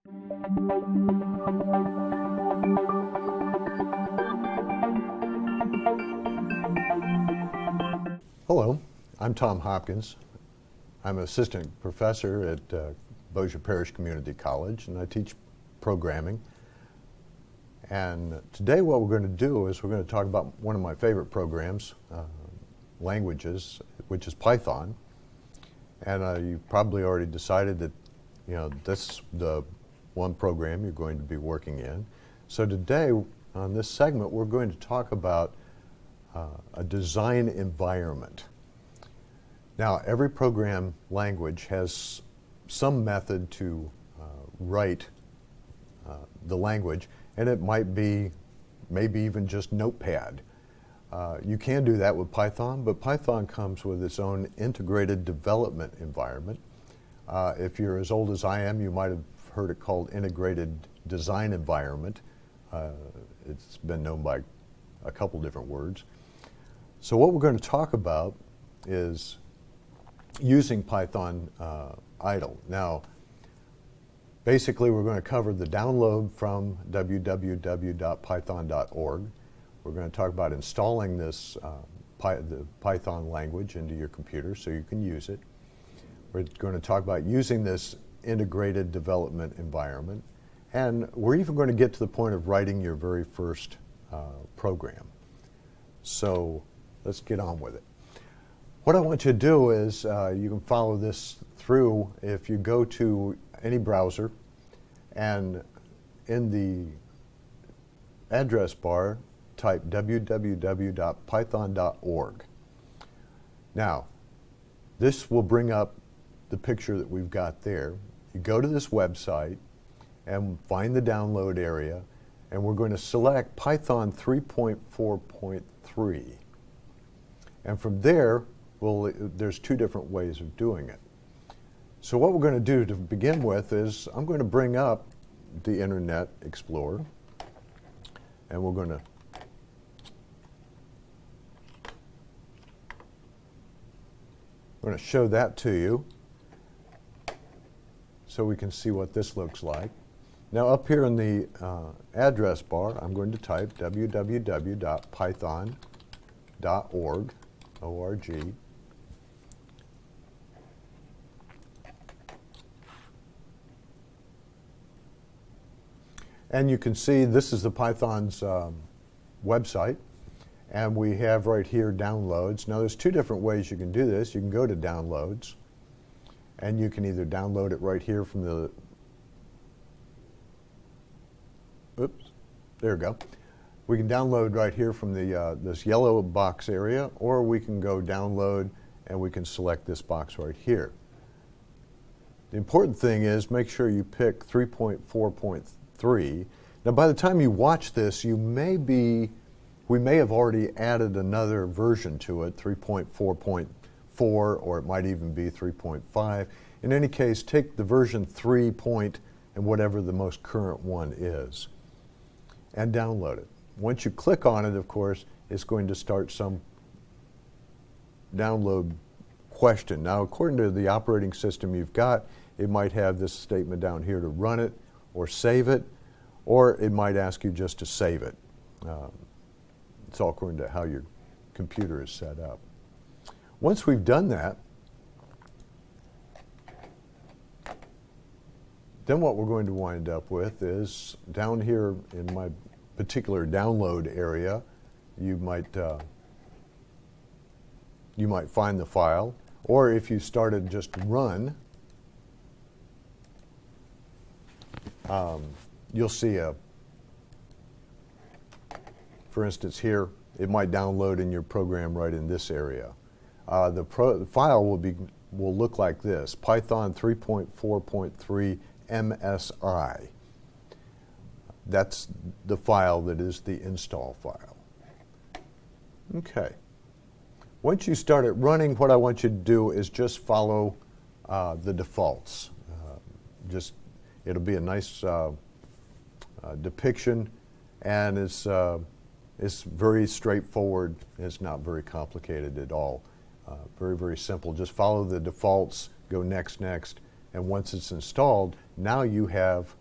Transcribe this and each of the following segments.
Hello, I'm Tom Hopkins. I'm an assistant professor at Bossier Parish Community College, and I teach programming. And today what we're going to do is we're going to talk about one of my favorite programs, languages, which is Python. And you've probably already decided that, that's the one program you're going to be working in. So today, on this segment, we're going to talk about a design environment. Now, every program language has some method to write the language, and it might be maybe even just Notepad. You can do that with Python, but Python comes with its own integrated development environment. If you're as old as I am, you might have heard it called integrated design environment. It's been known by a couple different words. So what we're going to talk about is using Python idle. Now, basically we're going to cover the download from www.python.org. We're going to talk about installing this the Python language into your computer so you can use it. We're going to talk about using this integrated development environment. And we're even going to get to the point of writing your very first program. So let's get on with it. What I want you to do is you can follow this through if you go to any browser and in the address bar type www.python.org. Now, this will bring up the picture that we've got there. You go to this website and find the download area, and we're going to select Python 3.4.3. And from there, there's two different ways of doing it. So what we're going to do to begin with is I'm going to bring up the Internet Explorer, and we're going to show that to you so we can see what this looks like. Now up here in the address bar, I'm going to type www.python.org, O-R-G. And you can see this is the Python's website. And we have right here downloads. Now there's two different ways you can do this. You can go to downloads, and you can either download it right here from the, oops, there we go. We can download right here from the this yellow box area, or we can go download and we can select this box right here. The important thing is make sure you pick 3.4.3. Now by the time you watch this, we may have already added another version to it, 3.4.4, or it might even be 3.5. In any case, take the version 3 point and whatever the most current one is, and download it. Once you click on it, of course, it's going to start some download question. Now, according to the operating system you've got, it might have this statement down here to run it or save it, or it might ask you just to save it. It's all according to how your computer is set up. Once we've done that, then what we're going to wind up with is down here in my particular download area, you might find the file, or if you started just run, you'll see for instance here, it might download in your program right in this area. The file will look like this, Python 3.4.3 MSI. That's the file that is the install file. Okay. Once you start it running, what I want you to do is just follow the defaults. It'll be a nice depiction, and it's very straightforward. It's not very complicated at all. Very, very simple. Just follow the defaults, go next, and once it's installed, now you have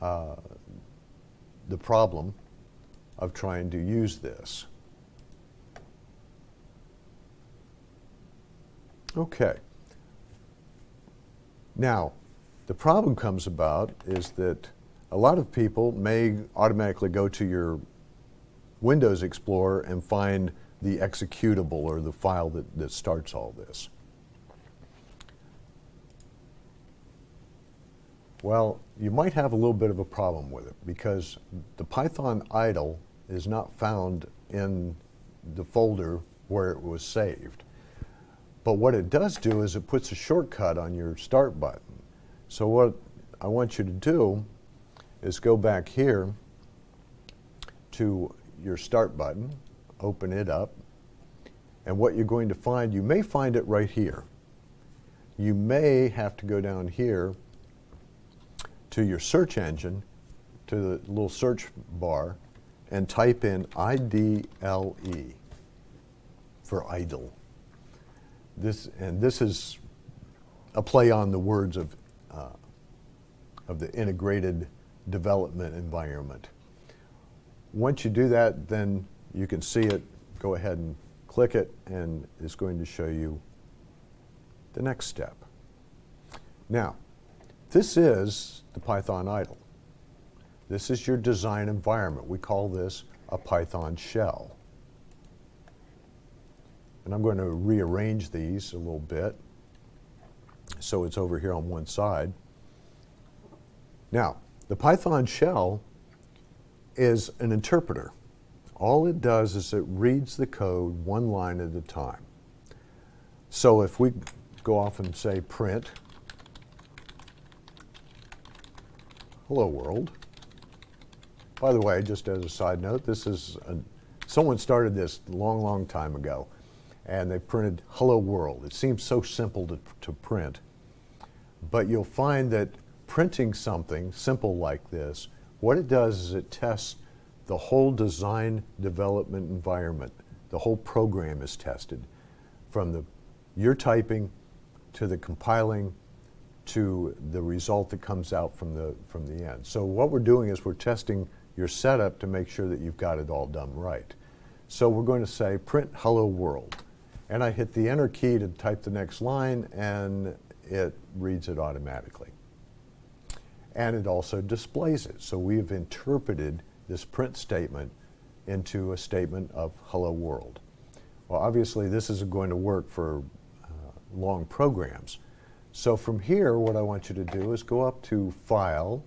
the problem of trying to use this. Okay. Now, the problem comes about is that a lot of people may automatically go to your Windows Explorer and find the executable or the file that starts all this. Well, you might have a little bit of a problem with it because the Python idle is not found in the folder where it was saved. But what it does do is it puts a shortcut on your start button. So what I want you to do is go back here to your start button, open it up, and what you're going to find, you may find it right here. You may have to go down here to your search engine, to the little search bar, and type in IDLE for idle. This is a play on the words of the integrated development environment. Once you do that, then you can see it. Go ahead and click it, and it's going to show you the next step. Now, this is the Python idle. This is your design environment. We call this a Python shell. And I'm going to rearrange these a little bit so it's over here on one side. Now, the Python shell is an interpreter. All it does is it reads the code one line at a time. So if we go off and say print hello world. By the way, just as a side note, this is someone started this a long time ago, and they printed hello world. It seems so simple to print, but you'll find that printing something simple like this, what it does is it tests the whole design development environment. The whole program is tested, from your typing to the compiling to the result that comes out from the end. So what we're doing is we're testing your setup to make sure that you've got it all done right. So we're going to say print hello world, and I hit the enter key to type the next line, and it reads it automatically. And it also displays it. So we've interpreted this print statement into a statement of hello world. Well, obviously this isn't going to work for long programs. So from here, what I want you to do is go up to File,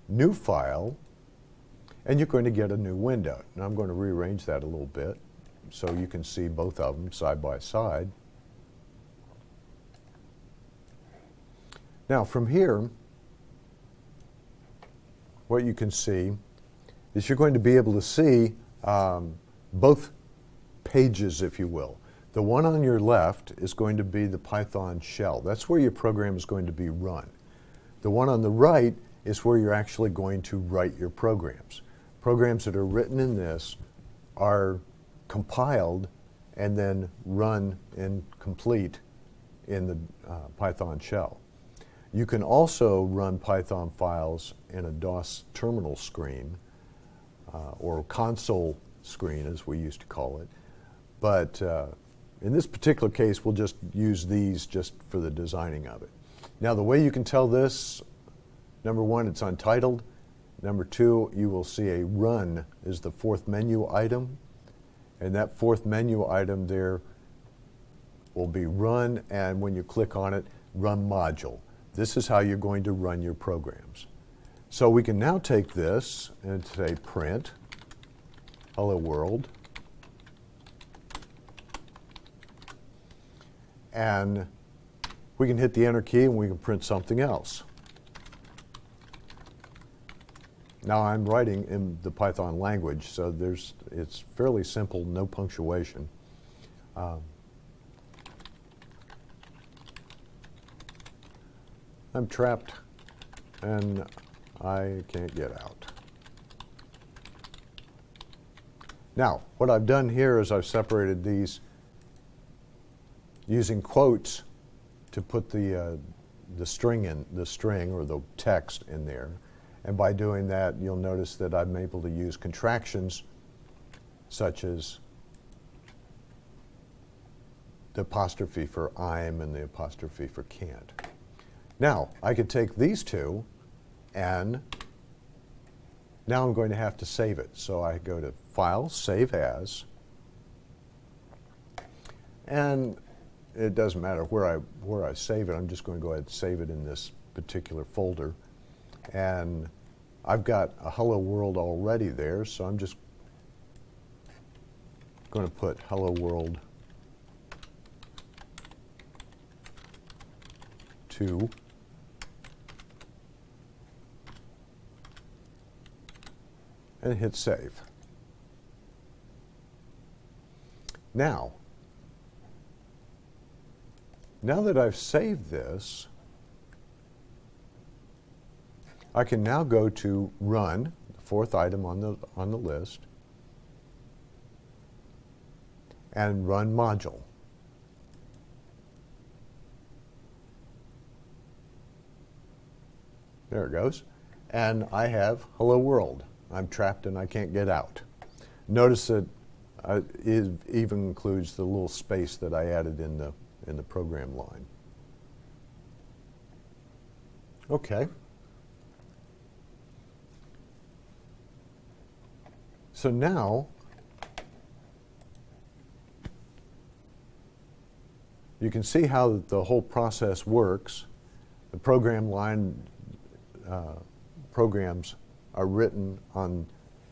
New File, and you're going to get a new window. Now I'm going to rearrange that a little bit so you can see both of them side by side. Now from here, what you can see is you're going to be able to see both pages, if you will. The one on your left is going to be the Python shell. That's where your program is going to be run. The one on the right is where you're actually going to write your programs. Programs that are written in this are compiled and then run and complete in the Python shell. You can also run Python files in a DOS terminal screen, or console screen as we used to call it. But in this particular case, we'll just use these just for the designing of it. Now the way you can tell this, number one, it's untitled. Number two, you will see a run is the fourth menu item. And that fourth menu item there will be run, and when you click on it, run module. This is how you're going to run your programs. So we can now take this and say print hello world. And we can hit the enter key and we can print something else. Now I'm writing in the Python language, so it's fairly simple, no punctuation. I'm trapped and I can't get out. Now, what I've done here is I've separated these using quotes to put the string or the text in there, And by doing that, you'll notice that I'm able to use contractions such as the apostrophe for I'm and the apostrophe for can't. Now, I could take these two, and now I'm going to have to save it. So I go to File, Save As, and it doesn't matter where I save it. I'm just going to go ahead and save it in this particular folder. And I've got a Hello World already there, so I'm just going to put Hello World 2 and hit save. Now that I've saved this, I can now go to Run, the fourth item on the list, and run module. There it goes. And I have Hello World. I'm trapped and I can't get out. Notice that it even includes the little space that I added in the program line. Okay. So now you can see how the whole process works. The program line programs are written on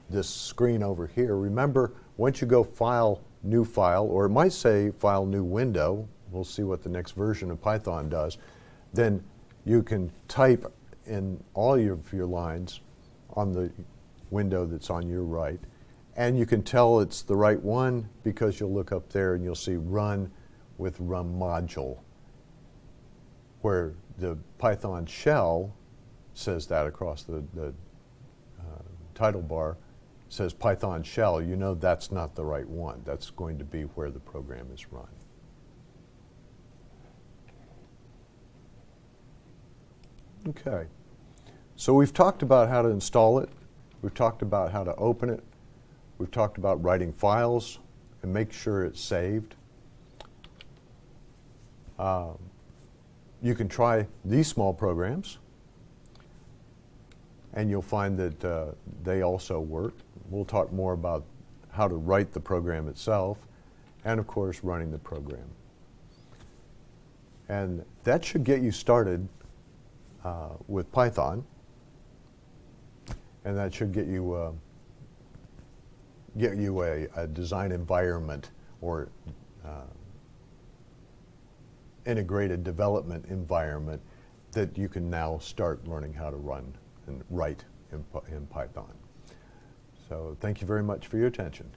this screen over here. Remember, once you go File, New File, or it might say File, New Window, we'll see what the next version of Python does, then you can type in all of your lines on the window that's on your right, and you can tell it's the right one because you'll look up there and you'll see Run with Run Module, where the Python shell says that across the title bar, says Python shell. You know that's not the right one. That's going to be where the program is run. Okay, so we've talked about how to install it. We've talked about how to open it. We've talked about writing files and make sure it's saved. You can try these small programs, and you'll find that they also work. We'll talk more about how to write the program itself, and of course, running the program. And that should get you started with Python, and that should get you a design environment or integrated development environment that you can now start learning how to run and write in Python. So thank you very much for your attention.